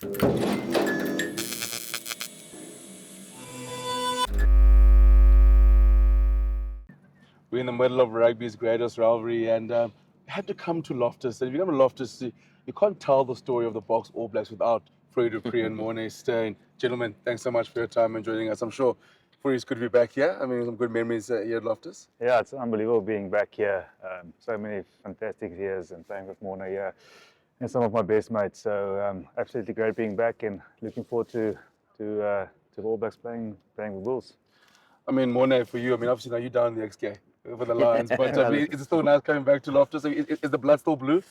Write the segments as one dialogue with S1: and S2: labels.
S1: We're in the middle of rugby's greatest rivalry, and you had to come to Loftus. And if you come to Loftus, you can't tell the story of the Boks All Blacks without Fourie du Preez and Morne Steyn. Gentlemen, thanks so much for your time and joining us. I'm sure Fourie's good to be back here. I mean, some good memories here at Loftus.
S2: Yeah, it's unbelievable being back here. So many fantastic years and playing with Morne here and some of my best mates. So absolutely great being back and looking forward to the All Blacks playing the Bulls.
S1: I mean, Morne, for you, I mean, obviously now you're down in the XK for the Lions, but is it still nice coming back to Loftus? Is the blood still blue?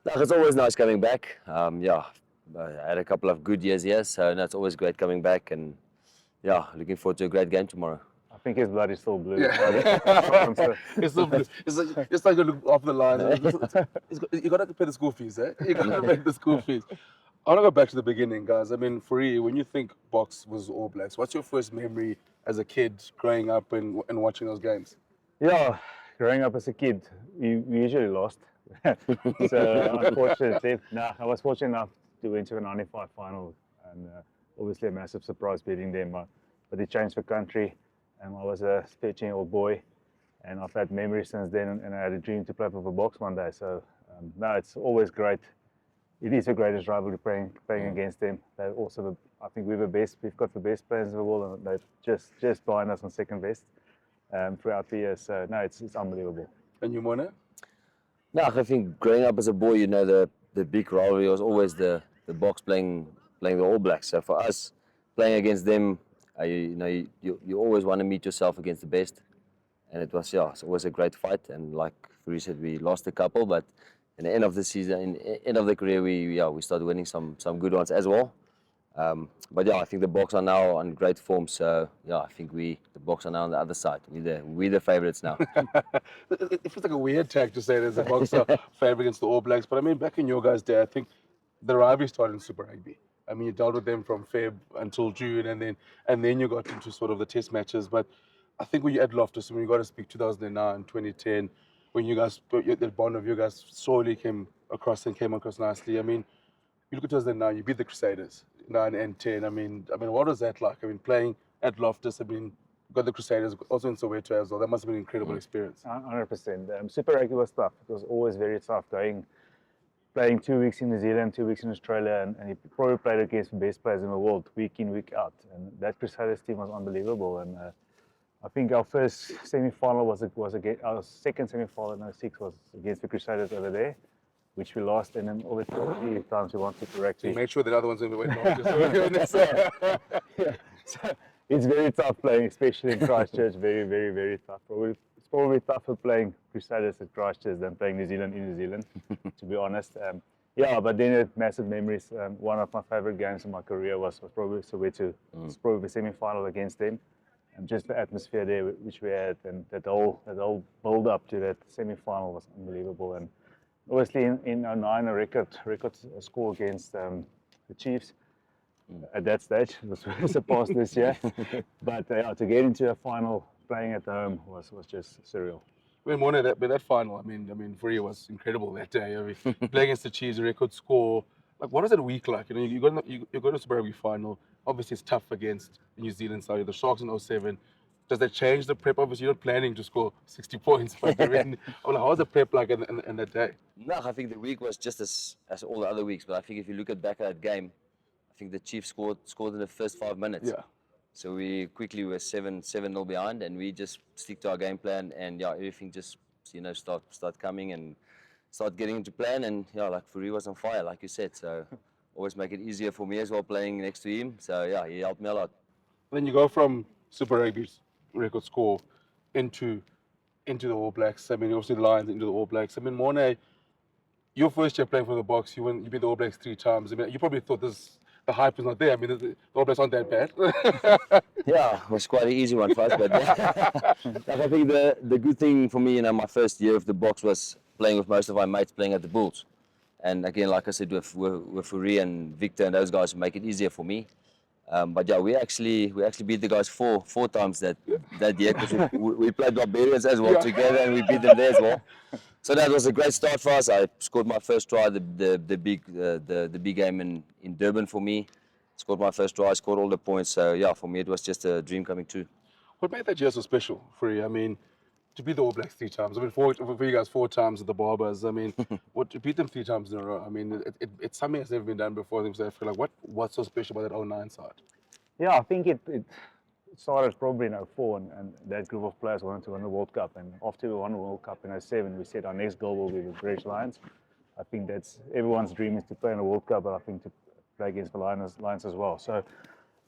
S3: No, it's always nice coming back. Yeah, I had a couple of good years here, so no, it's always great coming back, and yeah, looking forward to a great game tomorrow.
S2: I think his blood is still blue.
S1: Yeah. It's still blue. It's like you look off the line. You got to pay the school fees, eh? You got to pay the school fees. I want to go back to the beginning, guys. I mean, Fourie, when you think Boks was All Blacks, what's your first memory as a kid growing up and watching those games?
S2: Yeah, growing up as a kid, we usually lost. So unfortunately, I was fortunate enough to enter the 95 final, and obviously a massive surprise beating them. But it changed the country, and I was a 13-year-old boy, and I've had memories since then, and I had a dream to play for the Boks one day. So no, it's always great. It is the greatest rivalry playing against them. They're also, I think we're the best. We've got the best players in the world, and they're just behind us on second best throughout the years. So no, it's unbelievable.
S1: And you, Morne?
S3: No, I think growing up as a boy, you know, the big rivalry was always the Boks playing the All Blacks. So for us, playing against them, you always want to meet yourself against the best. And it was, it's always a great fight. And like Fourie said, we lost a couple, but in the end of the season, in the end of the career, we started winning some good ones as well. But yeah, I think the Boks are now on great form. So yeah, I think the Boks are now on the other side. We're the favourites now.
S1: It feels like a weird tag to say there's a Boks are favourite against the All Blacks. But I mean, back in your guys' day, I think the rivalry started in Super Rugby. I mean, you dealt with them from Feb until June, and then you got into sort of the test matches. But I think when you at Loftus, when you got to speak 2009, 2010, when you guys, the bond of you guys slowly came across nicely. I mean, you look at 2009, you beat the Crusaders, 9 and 10. I mean, what was that like? I mean, playing at Loftus, I mean, got the Crusaders, also in Soweto as well. That must have been an incredible experience.
S2: 100%. Super Rugby was tough. It was always very tough playing 2 weeks in New Zealand, 2 weeks in Australia, and you probably played against the best players in the world, week in, week out. And that Crusaders team was unbelievable. And I think our first semi-final was against, our second semi-final in 06 was against the Crusaders over there, which we lost, and then over 3 times we wanted to rugby.
S1: So you made sure that other ones didn't win long.
S2: Yeah. So it's very tough playing, especially in Christchurch. Very, very, very tough. It's probably tougher playing Crusaders at Christchurch than playing New Zealand in New Zealand, to be honest. Yeah, but then massive memories. One of my favourite games in my career was probably Soweto. It's probably the semi-final against them. And just the atmosphere there which we had, and that whole build up to that semi-final was unbelievable. And obviously in 09 a record score against the Chiefs at that stage was surpassed this year. But to get into a final playing at home was just surreal.
S1: Well, Morne, that final, I mean, Fourie was incredible that day. I mean, playing against the Chiefs, a record score. Like, what is that week like? You know, you go to the Super Rugby final. Obviously, it's tough against the New Zealand side, the Sharks in 07. Does that change the prep? Obviously, you're not planning to score 60 points, but how was the prep like in that day?
S3: No, I think the week was just as all the other weeks. But I think if you look back at that game, I think the Chiefs scored in the first 5 minutes.
S1: Yeah.
S3: So we quickly were 7-0 behind, and we just stick to our game plan, and everything just start coming and start getting into plan, and like Fourie was on fire, like you said. So always make it easier for me as well playing next to him. So yeah, he helped me a lot.
S1: Then you go from Super Rugby's record score into the All Blacks. I mean, obviously the Lions into the All Blacks. I mean, Morne, your first year playing for the Boks, you beat the All Blacks 3 times. I mean, you probably thought the hype is not there. I mean, the All Blacks aren't that bad.
S3: Yeah, it was quite an easy one for us. But I think the good thing for me, my first year of the Boks was playing with most of my mates playing at the Bulls. And again, like I said, with Fourie and Victor and those guys, make it easier for me. But yeah, we actually beat the guys four times that year because we played Barbarians as well together, and we beat them there as well. So that was a great start for us. I scored my first try, the big game in Durban for me. Scored my first try, scored all the points. So yeah, for me it was just a dream coming true.
S1: What made that year so special for you? I mean, to beat the All Blacks 3 times. I mean, for you guys 4 times at the Barbers. I mean, to beat them 3 times in a row. I mean, it's something that's never been done before. I feel like what's so special about that 09 side?
S2: Yeah, I think it started probably in 04, and that group of players wanted to win the World Cup. And after we won the World Cup in 07, we said our next goal will be the British Lions. I think that's everyone's dream is to play in the World Cup, but I think to play against the Lions as well. So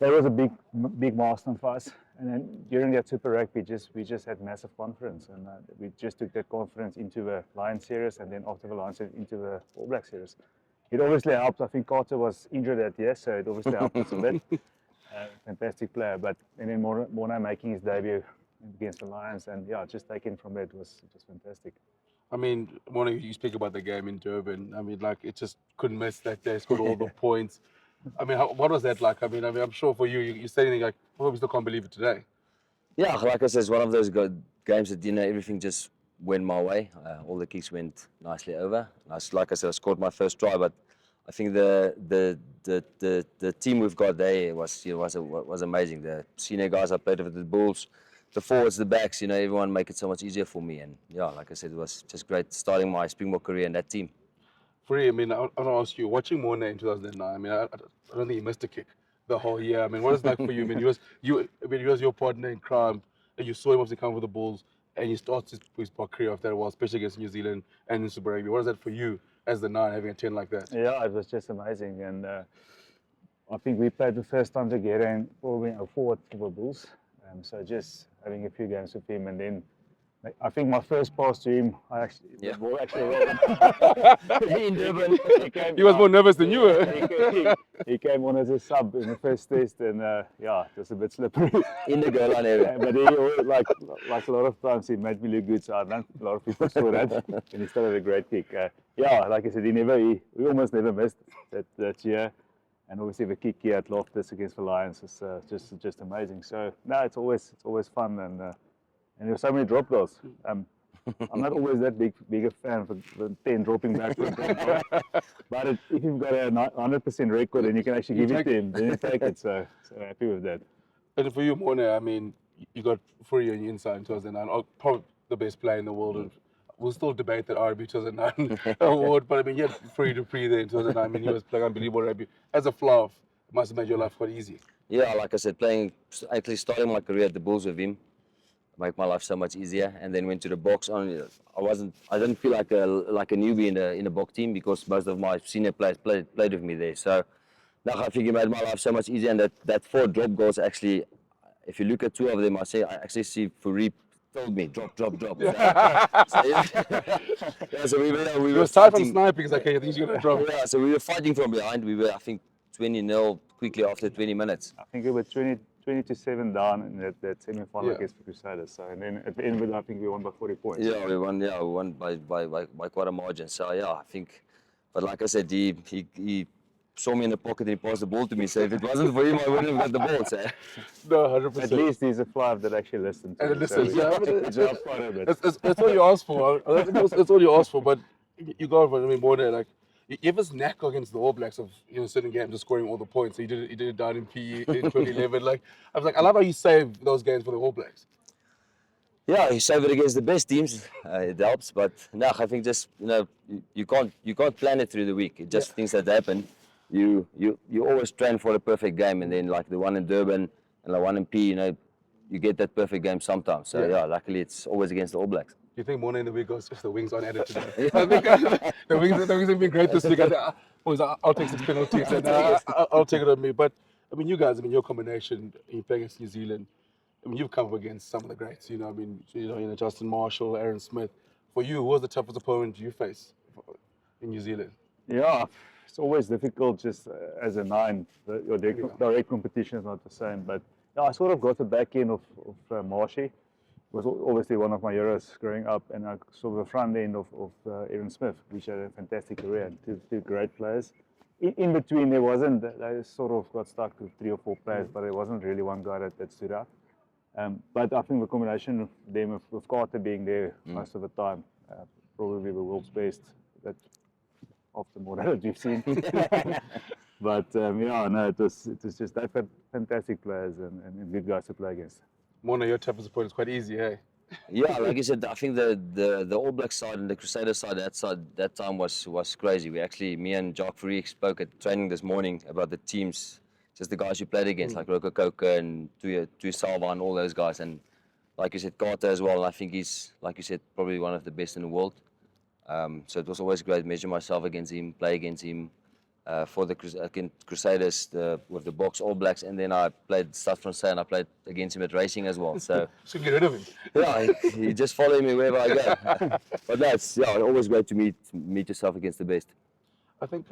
S2: that was a big milestone for us. And then during that Super Rugby, we just had massive confidence, and we just took that confidence into the Lions series, and then after the Lions series into the All Black series. It obviously helped. I think Carter was injured that year, so it obviously helped us a bit. Fantastic player, and then Morne making his debut against the Lions, and yeah, just taking from it was just fantastic.
S1: I mean, Morne, you speak about the game in Durban. I mean, like, it just couldn't miss that day. Scored all the points. I mean, what was that like? I mean, I'm sure for you're saying like, we still can't believe it today.
S3: Yeah, like I said, it's one of those games that everything just went my way. All the kicks went nicely over. Like I said, I scored my first try, but I think the team we've got there was amazing. The senior guys I played with the Bulls, the forwards, the backs, everyone make it so much easier for me. And yeah, like I said, it was just great starting my Springbok career in that team.
S1: Fourie, I mean, I want to ask you, watching Morne in 2009, I mean, I don't think he missed a kick the whole year. I mean, what is that for you? I mean, he was your partner in crime, and you saw him obviously come with the Bulls, and he starts his career after a while, especially against New Zealand and in Super Rugby. What is that for you as the 9, having a 10 like that?
S2: Yeah, it was just amazing, and I think we played the first time together in probably 04 for the Bulls. So just having a few games with him, and then I think my first pass to him, the ball actually
S3: in Durban.
S1: He was more nervous than you were.
S2: He came on as a sub in the first test, and yeah, it was a bit slippery.
S3: In the goal line area.
S2: But he, like a lot of times, he made me look good, so I think a lot of people saw that, and he still had a great kick. Yeah, like I said, we almost never missed that year. And obviously the kick here at Loftus against the Lions is just amazing. So no, it's always fun, and there were so many drop goals. I'm not always that big a fan of the 10 dropping back. But if you've got a 100% record and you can actually give it to him, then you take it. So happy with that.
S1: And for you, Morne, I mean, you got Fourie on your inside in 2009, probably the best player in the world. And we'll still debate that RB 2009 award, but I mean, you had Fourie du Preez there in 2009. I mean, he was playing unbelievable rugby. As a fluff, it must have made your life quite easy.
S3: Yeah, like I said, actually starting my career at the Bulls with him, make my life so much easier. And then went to the box. I didn't feel like a newbie in a box team because most of my senior players played with me there. So now I think he made my life so much easier. And that 4 drop goals actually, if you look at 2 of them, I actually see Fourie told me drop. So we were
S1: aside from sniping, it's like, hey, I think you're gonna drop.
S3: Yeah, so we were fighting from behind. We were, I think, 20-0 quickly after 20 minutes.
S2: I think we were 20-7 down in that semi-final against the Crusaders. So, and then at the end of it, I think we won by 40 points.
S3: Yeah, we won by quite a margin. So yeah, I think, but like I said, he saw me in the pocket and he passed the ball to me. So if it wasn't for him, I wouldn't have got the ball. So.
S1: No, 100%.
S2: At least he's a fly that actually listened to
S1: and
S2: so
S1: that's all you asked for. That's all you asked for. But you got for, I mean, more than like, you have this knack against the All Blacks of certain games of scoring all the points. So you did it down in PE in 2011. Like, I was like, I love how you saved those games for the All Blacks.
S3: Yeah, you save it against the best teams. It helps, but no, I think just you can't plan it through the week. It just things that happen. You always train for the perfect game, and then like the one in Durban and the one in P, you get that perfect game sometimes. So yeah, luckily it's always against the All Blacks.
S1: Do you think Morne in the week goes if the wings aren't added today? I think the wings have been great this week. I'll take 6 penalties and I'll take it on me. But I mean, you guys, your combination, you play against New Zealand. I mean, you've come up against some of the greats. Justin Marshall, Aaron Smith. For you, who was the toughest opponent you face in New Zealand?
S2: Yeah. It's always difficult just as a 9. Your direct competition is not the same. But yeah, I sort of got the back end of Marshy. Was obviously one of my heroes growing up, and I saw the front end of Aaron Smith, which had a fantastic career. Two great players. in between there wasn't, they sort of got stuck with 3 or 4 players, but there wasn't really one guy that stood out. But I think the combination of them, with Carter being there most of the time, probably the world's best, that after more that we've seen. But yeah, no, it was just they had fantastic players and good guys to play against.
S1: Morne, your toughest opponent is quite easy, hey?
S3: Yeah, like you said, I think the All Black side and the Crusader side, that time was crazy. Me and Fourie spoke at training this morning about the teams, just the guys you played against, like Roko Koka and Tui Salva and all those guys. And like you said, Carter as well. I think he's, like you said, probably one of the best in the world. So it was always great to measure myself against him, play against him. For the Crusaders with the Boks All Blacks, and then I played Stad Francais and I played against him at racing as well. So
S1: So get rid of him.
S3: yeah, he just follow me wherever I go. But that's always great to meet yourself against the best.
S1: I think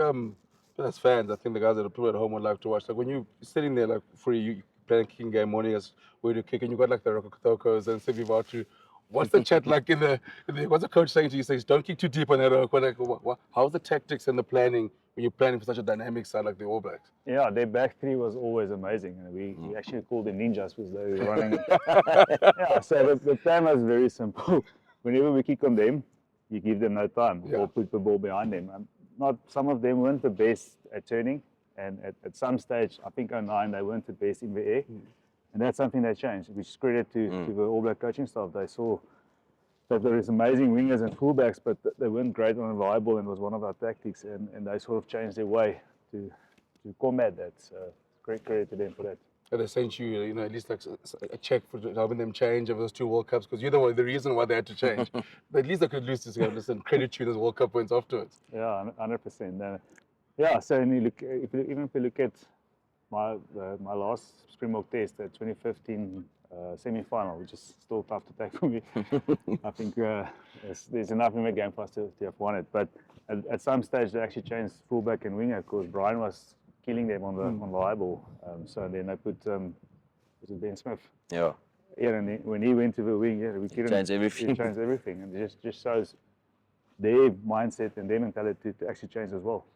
S1: as fans, I think the guys that are probably at home would like to watch. Like when you're sitting there, like Fourie, you playing kicking game morning as where you kick, and you got like the Rokokotokos and Sivi Vatu. What's the chat like in the what's the coach saying to you? He says, don't kick too deep on that rock. How's the tactics and the planning when you're planning for such a dynamic side like the All Blacks?
S2: Yeah, their back three was always amazing. And we actually called them ninjas because they were running. Yeah, so the plan was very simple. Whenever we kick on them, you give them no time or put the ball behind them. Some of them weren't the best at turning, and at some stage, I think 09, they weren't the best in the air. And that's something that changed, which is credit to the All Black coaching staff. They saw that there is amazing wingers and fullbacks, but they weren't great on reliable, and was one of our tactics. And they sort of changed their way to combat that. So great credit to them for that.
S1: And they sent you, at least like a check for helping them change over those 2 World Cups, because you're the reason why they had to change. But at least they could lose this game. Listen, credit you those World Cup wins afterwards.
S2: Yeah, 100%. Yeah, so even if you look at my last Springbok test, the 2015 semi-final, which is still tough to take for me. I think there's enough in the game for us to have won it. But at some stage, they actually changed fullback and winger because Brian was killing them on the high ball. So then they put was it Ben Smith?
S3: Yeah.
S2: Yeah, and when he went to the wing, we couldn't
S3: change everything.
S2: He changed everything, and it just shows their mindset and their mentality to actually change as well.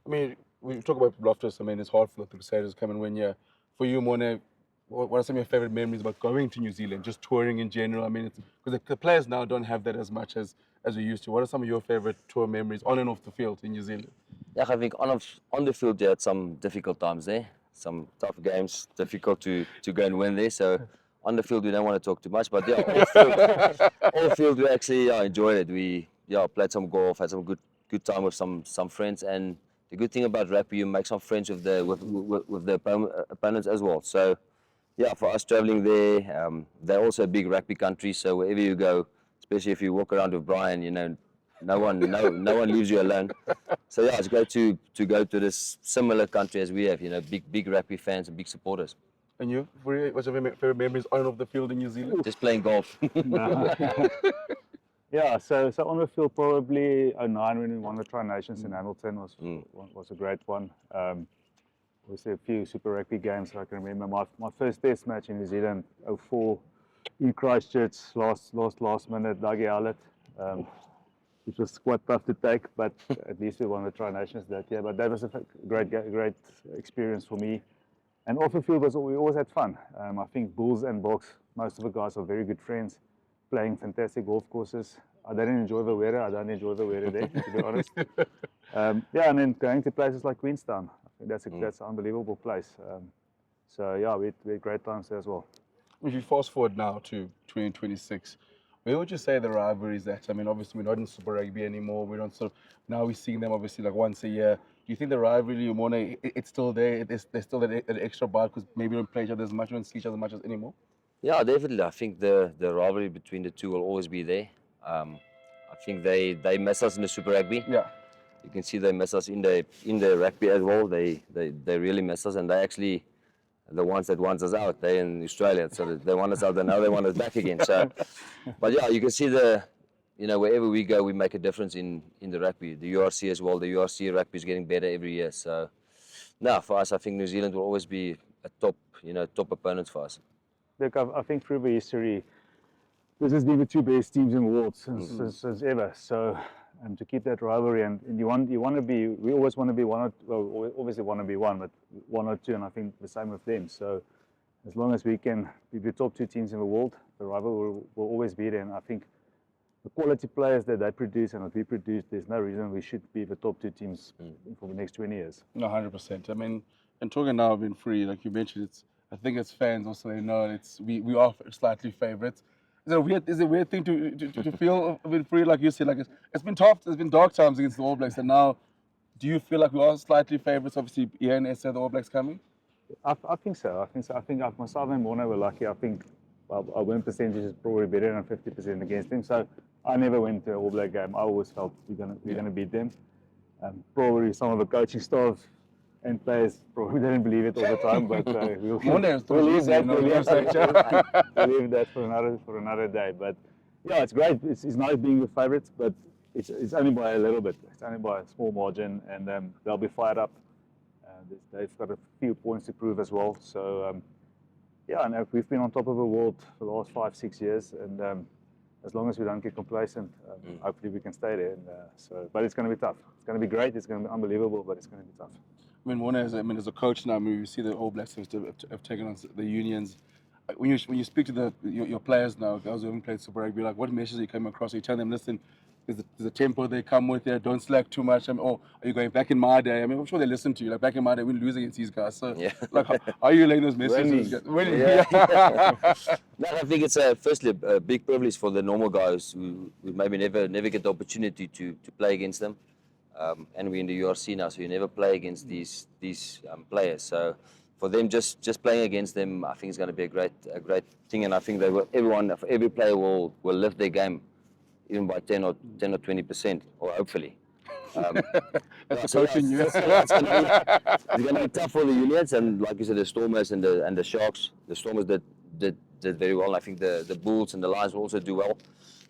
S1: I mean, we talk about Loftus. I mean, it's hard for the Crusaders to come and win here. For you, Morne, what are some of your favorite memories about going to New Zealand, just touring in general? I mean, because the players now don't have that as much as we used to. What are some of your favorite tour memories on and off the field in New Zealand?
S3: Yeah, I think on the field, you had some difficult times there, some tough games, difficult to go and win there. So on the field, we don't want to talk too much, but yeah, all field we actually enjoyed it. We played some golf, had some good time with some friends, and the good thing about rugby, you make some friends with the opponents as well. So yeah, for us traveling there, they're also a big rugby country. So wherever you go, especially if you walk around with Brian, no one leaves you alone. So yeah, it's great to go to this similar country as we have. Big rugby fans and big supporters.
S1: And you, what's your favorite memories on and off the field in New Zealand?
S3: Just playing golf.
S2: Yeah, so on the field, probably 09 when we won the Tri-Nations in Hamilton was a great one. Obviously a few Super Rugby games. I can remember my first test match in New Zealand, 04 in Christchurch, last minute, Dougie Howlett. Which was quite tough to take, but at least we won the Tri-Nations that year. But that was a great experience for me. And off the field, we always had fun. I think Bulls and Boks, most of the guys are very good friends, playing fantastic golf courses. I didn't enjoy the weather. I don't enjoy the weather there, to be honest. Yeah, and then going to places like Queenstown. I think that's an unbelievable place. So yeah, we had great times there as well.
S1: If you fast forward now to 2026, where would you say the rivalry is at? I mean, obviously we're not in Super Rugby anymore. Now we're seeing them obviously like once a year. Do you think the rivalry, Morne, it's still there? There's still that extra bar because maybe we don't play each other as much, we don't see each other as much as anymore?
S3: Yeah, definitely. I think the rivalry between the two will always be there. I think they miss us in the Super Rugby.
S1: Yeah.
S3: You can see they miss us in the rugby as well. They really miss us, and they actually the ones that want us out. They're in Australia, so they want us out, and now they want us back again. So, but yeah, you can see wherever we go, we make a difference in the rugby. The URC as well. The URC rugby is getting better every year. So, now for us, I think New Zealand will always be a top opponent for us.
S2: Look, I think through the history, this has been the two best teams in the world since ever. So to keep that rivalry. And we always want to be one, we obviously want to be one, but 1 or 2, and I think the same with them. So as long as we can be the top 2 teams in the world, the rivalry will always be there. And I think the quality players that they produce and that we produce, there's no reason we should be the top 2 teams for the next 20 years.
S1: No, 100%. I mean, and talking now about Fourie, like you mentioned, I think as fans also they know we are slightly favourites. Is it a weird thing to feel a bit Fourie, like you said, like it's been tough, there's been dark times against the All Blacks, and now do you feel like we are slightly favourites? Obviously, here and SA, the All Blacks coming.
S2: I think so. I think myself and Morne were lucky. I think our win percentage is probably better than 50% against them. So I never went to an All Black game. I always felt we're gonna beat them. Probably some of the coaching staff and players probably didn't believe it all the time, but we'll leave that for another day. But yeah, it's great. It's nice being the favourites, but it's only by a little bit. It's only by a small margin, and they'll be fired up. They've got a few points to prove as well. So yeah, and we've been on top of the world for the last 5-6 years, and as long as we don't get complacent, hopefully we can stay there. And, but it's going to be tough. It's going to be great. It's going to be unbelievable, but it's going to be tough.
S1: I mean, Morne, as a coach now, I mean, you see the All Blacks have taken on the unions. When you speak to your players now, guys who haven't played Super Rugby, like what messages are you coming across? Are you telling them, listen, there's a tempo they come with there, don't slack too much? I mean, or are you going back in my day? I mean, I'm sure they listen to you. Like back in my day, we lose against these guys. So, like, how are you laying those messages?
S3: Winning. No, I think it's firstly a big privilege for the normal guys who maybe never get the opportunity to play against them. And we're in the URC now, so you never play against these players. So for them, just playing against them, I think is going to be a great thing. And I think every player will lift their game, even by 10 or 20%, or hopefully.
S1: That's coaching you.
S3: It's going to be tough for the unions, and like you said, the Stormers and the Sharks. The Stormers did very well. I think the Bulls and the Lions will also do well.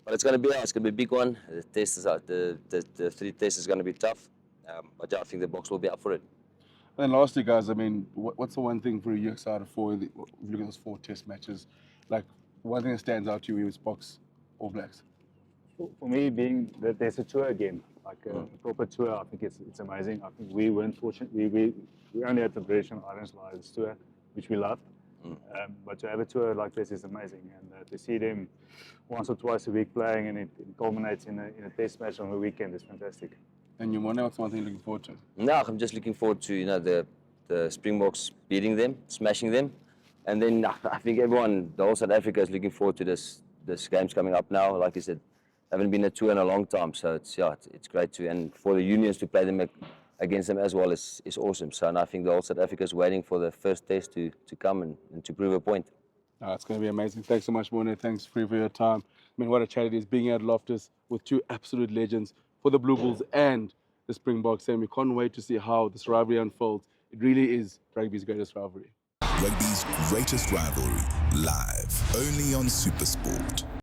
S3: But it's going to be a big one. The test is out. The 3 tests is going to be tough. But yeah, I think the Boks will be up for it.
S1: And lastly, guys, I mean, what's the one thing for you excited for? If you look at those 4 test matches, like one thing that stands out to you is Boks All Blacks.
S2: For me, being that there's a tour again, like a proper tour, I think it's amazing. I think we weren't fortunate. We only had the British and Irish Lions tour, which we loved. But to have a tour like this is amazing, and to see them once or twice a week playing, and it culminates in a test match on the weekend is fantastic.
S1: And you want to know what's one thing you're looking forward to?
S3: No, I'm just looking forward to the Springboks beating them, smashing them, and then I think everyone, the whole South Africa is looking forward to this games coming up now. Like you said, haven't been a tour in a long time, so it's great to, and for the unions to play them against them as well is awesome. So and I think the whole South Africa is waiting for the first test to come and to prove a point.
S1: It's going to be amazing. Thanks so much, Morne. Thanks, Fourie, for your time. I mean, what a chat it is being at Loftus with 2 absolute legends for the Blue Bulls and the Springboks, and we can't wait to see how this rivalry unfolds. It really is rugby's greatest rivalry.
S4: Rugby's greatest rivalry, live only on SuperSport.